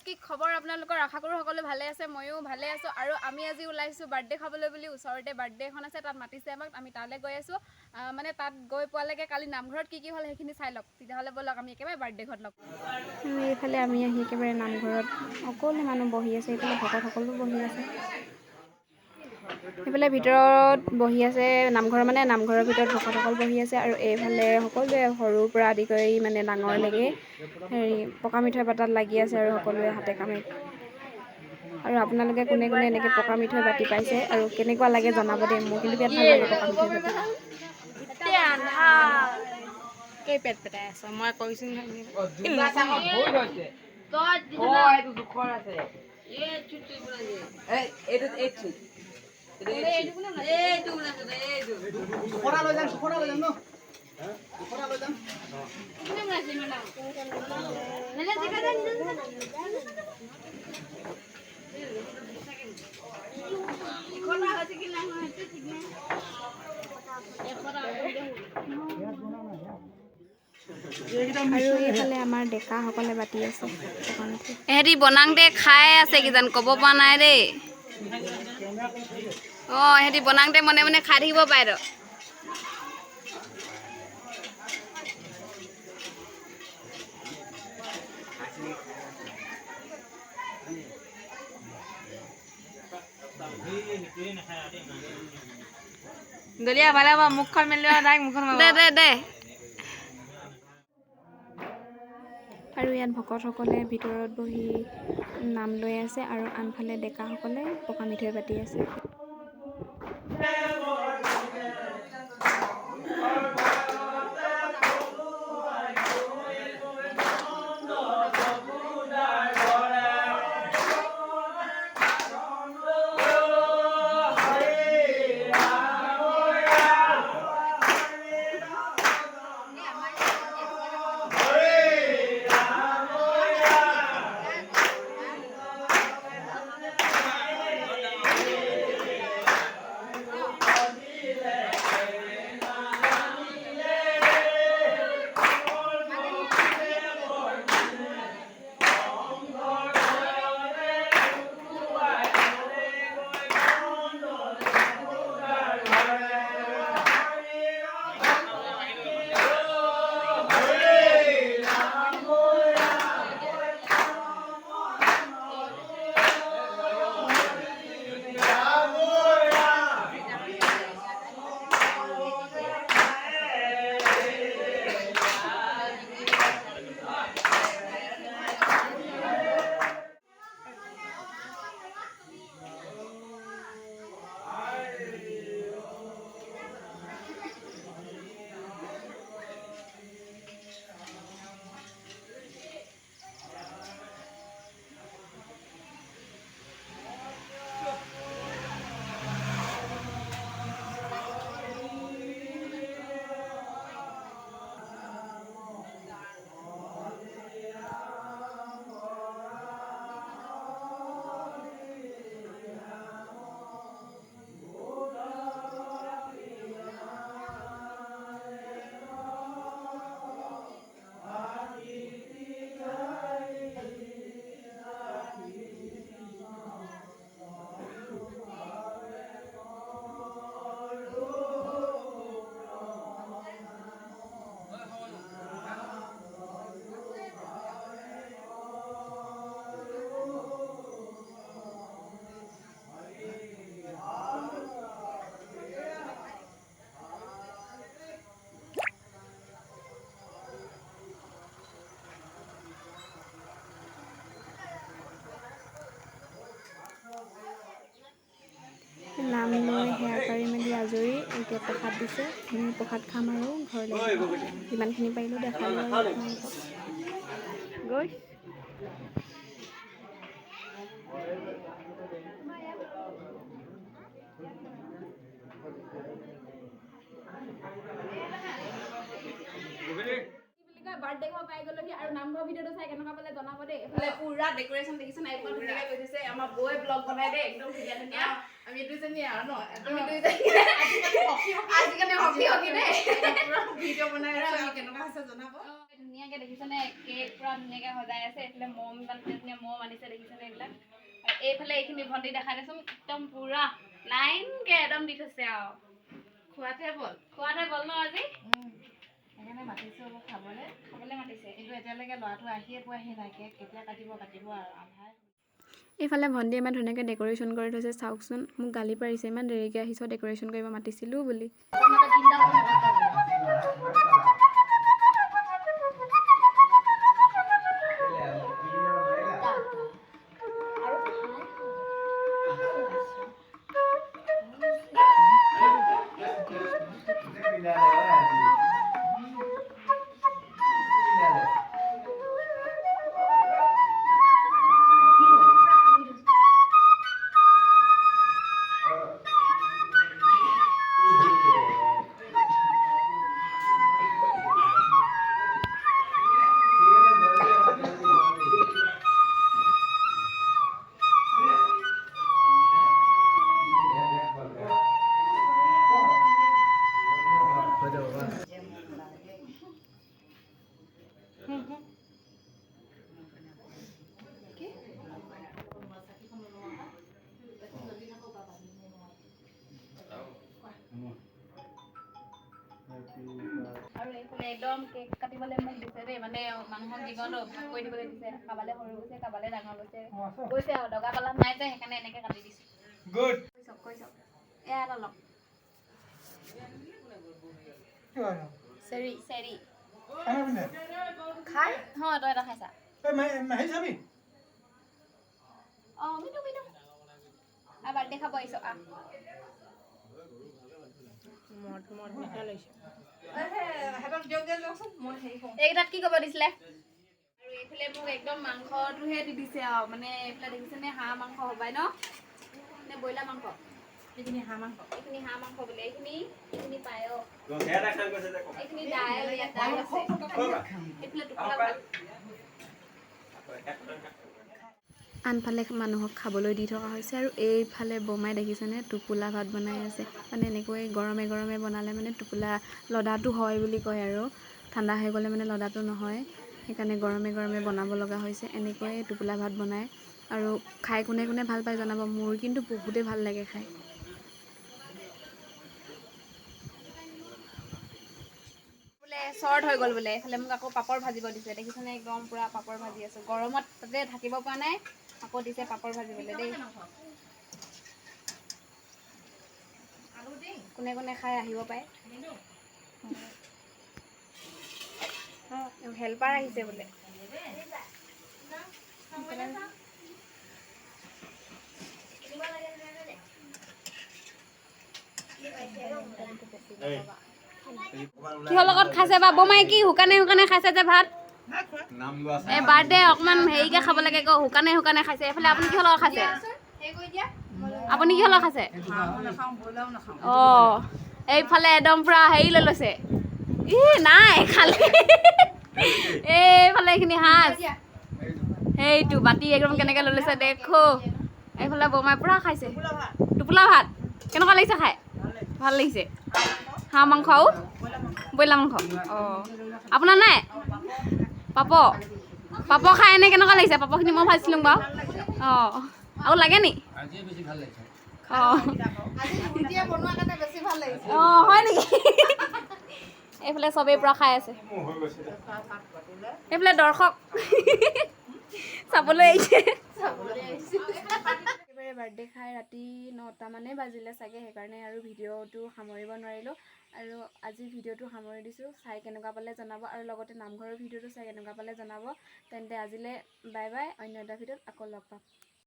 কি খবৰ আপোনালোকৰ আশা কৰোঁ সকলো ভালে আছে ময়ো ভালে আছোঁ আৰু আমি আজি ওলাইছোঁ বাৰ্থডে খাবলৈ বুলি ওচৰতে বাৰ্থডে এখন আছে তাত মাতিছে আমাক আমি তালৈ গৈ আছোঁ মানে তাত গৈ পোৱালৈকে কালি নামঘৰত কি হ'ল সেইখিনি চাই লওক তেতিয়াহ'লে ব'লক আমি একেবাৰে বাৰ্থডে ঘৰত লগ এইফালে আমি আহি একেবাৰে নামঘৰত সকলো মানুহ বহি আছে এইফালে ভকত সকলো বহি আছে এইফালে ভিতৰত বহি আছে নামঘৰ মানে নামঘৰৰ ভিতৰত ভকতসকল বহি আছে আৰু এইফালে সকলোৱে সৰুৰ পৰা আদি কৰি মানে ডাঙৰলৈকে হেৰি পকা মিঠৈ পাতাত লাগি আছে আৰু সকলোৱে হাতে কামে আৰু আপোনালোকে কোনে কোনে এনেকৈ পকা মিঠৈ বাতি পাইছে আৰু কেনেকুৱা লাগে জনাব দেই মোৰ কিন্তু বিৰাট ভাল লাগে পকা মিঠৈ বাতি কেই পেট পেটাই আছ মই কৈছোঁ আৰু এইফালে আমাৰ ডেকাসকলে বাতি আছে এহেঁতি বনাওঁতে খাই আছে কিজান ক'ব পৰা নাই দেই অঁ এহেঁতি বনাওঁতে মনে মনে খাই থাকিব পাৰে তো দলিয়া ভালে হ'ব মুখখন মেলিব ডাইৰেক্ট মুখখন দে আৰু ইয়াত ভকতসকলে ভিতৰত বহি নাম লৈ আছে আৰু আনফালে ডেকাসকলে পকা মিঠৈ বাতি আছে নাম লৈ সেৱা কৰি মেলি আজৰি এতিয়া প্ৰসাদ দিছে আমি প্ৰসাদ খাম আৰু ঘৰলৈ যিমানখিনি পাৰিলোঁ দেখালোঁ আৰু গৈ বাৰ্থডে ঘৰ পাই গ'লোহি আৰু নামঘৰ ভিডিঅ'টো চাই কেনেকুৱা পালে জনাব দেই এইফালে পুৰা ডেক'ৰেশ্যন দেখিছে নাই এইখন ধুনীয়াকৈ কৰি থৈছে আমাৰ বৌয়ে ব্লগ বনাই দেই একদম ধুনীয়া ধুনীয়া আমি দুইজনী আৰু ন আমি দুইজনী আজিকালি হকি হকি দেই পুৰা ভিডিঅ' বনাই আছোঁ আমি কেনেকুৱা হৈছে জনাব ধুনীয়াকৈ দেখিছেনে কেক পূৰা ধুনীয়াকৈ সজাই আছে এইফালে মম ইমান ধুনীয়া মম আনিছে দেখিছেনে এইবিলাক আৰু এইফালে এইখিনি ভণ্টি দেখাই দেচোন একদম পূৰা লাইনকৈ একদম দি থৈছে আৰু খোৱাতে বল ন আজি সেইকাৰণে মাতিছোঁ অলপ খাবলৈ মাতিছে কিন্তু এতিয়ালৈকে ল'ৰাটো আহিয়ে পোৱাহি নাই কেক কেতিয়া কাটিব আৰু আন্ধাৰ এইফালে ভণ্টিয়ে ইমান ধুনীয়াকৈ ডেক'ৰেশ্যন কৰি থৈছে চাওকচোন মোক গালি পাৰিছে ইমান দেৰিকৈ আহিছ ডেক'ৰেশ্যন কৰিব মাতিছিলোঁ বুলি আৰু এইফালে একদম কেক কাটিবলৈ মোক দিছে দেই মানে মানুহক জীৱনটো ভাগ কৰি দিবলৈ দিছে কাবালে সৰু গৈছে কাবালে ডাঙৰ গৈছে আৰু দগা পালা নাই যে সেইকাৰণে এনেকৈ কাটি দিছোঁ কৈ চাওক এয়া এটা লওক চেৰি খাই হয় তই এটা খাইছা অঁ মিনু আৰু বাৰ্থডে খাব আহিছ এইকেইটাত কি ক'ব দিছিলে আৰু এইফালে মোক একদম মাংসটোহে দি দিছে আৰু মানে এইফালে দেখিছেনে হাঁহ মাংস হবাই ন নে ব্ৰইলাৰ মাংস এইখিনি হাঁহ মাংস বোলে এইখিনি পায়স এইখিনি দাইল ইয়াত দাইল আছে এইফালে টোপোলা ভাত আনফালে মানুহক খাবলৈ দি থকা হৈছে আৰু এইফালে বোমাই দেখিছেনে টোপোলা ভাত বনাই আছে মানে এনেকৈ গৰমে গৰমে বনালে মানে টোপোলা লদাটো হয় বুলি কয় আৰু ঠাণ্ডা হৈ গ'লে মানে লদাটো নহয় সেইকাৰণে গৰমে গৰমে বনাব লগা হৈছে এনেকৈয়ে টোপোলা ভাত বনায় আৰু খাই কোনে কোনে ভাল পায় জনাব মোৰ কিন্তু বহুতেই ভাল লাগে খাই বোলে শ্বৰ্ট হৈ গ'ল বোলে এইফালে মোক আকৌ পাপৰ ভাজিব দিছে দেখিছেনে একদম পূৰা পাপৰ ভাজি আছোঁ গৰমত তাতে থাকিব পৰা নাই আকৌ দিছে পাপৰ ভাজিবলৈ দেই কোনে কোনে খাই আহিব পাৰে হেল্পাৰ আহিছে বোলে কিহৰ লগত খাইছে বা বোমাই কি শুকানে খাইছে যে ভাত এই বাৰ্থডে অকণমান হেৰিকৈ খাব লাগে আকৌ শুকানে খাইছে এইফালে আপুনি কিহৰ লগত খাইছে আপুনি কিহৰ লগত খাইছে অঁ এইফালে একদম পূৰা হেৰি লৈ লৈছে নাই খালে এইফালে এইখিনি সাজ সেইটো বাতি একদম কেনেকৈ লৈ লৈছে দেখো এইফালে বোমাই পূৰা খাইছে টোপোলা ভাত কেনেকুৱা লাগিছে খাই ভাল লাগিছে হাঁহ মাংস আৰু ব্ৰইলাৰ মাংস অঁ আপোনাৰ নাই পাপৰ খাই এনে কেনেকুৱা লাগিছে পাপৰখিনি মই ভাজিছিলোঁ বাৰু অঁ আৰু লাগে নি অঁ অঁ হয় নেকি এইফালে চবেই পূৰা খাই আছে এইফালে দৰ্শক চাবলৈ আহিছে একেবাৰে বাৰ্থডে খাই ৰাতি 9টা মানে বাজিলে চাগে সেইকাৰণে আৰু ভিডিঅ'টো সামৰিব নোৱাৰিলোঁ আৰু আজি ভিডিঅ'টো সামৰি দিছোঁ চাই কেনেকুৱা পালে জনাব আৰু লগতে নামঘৰৰ ভিডিঅ'টো চাই কেনেকুৱা পালে জনাব তেন্তে আজিলৈ বাই বাই অন্য এটা ভিডিঅ'ত আকৌ লগ পাম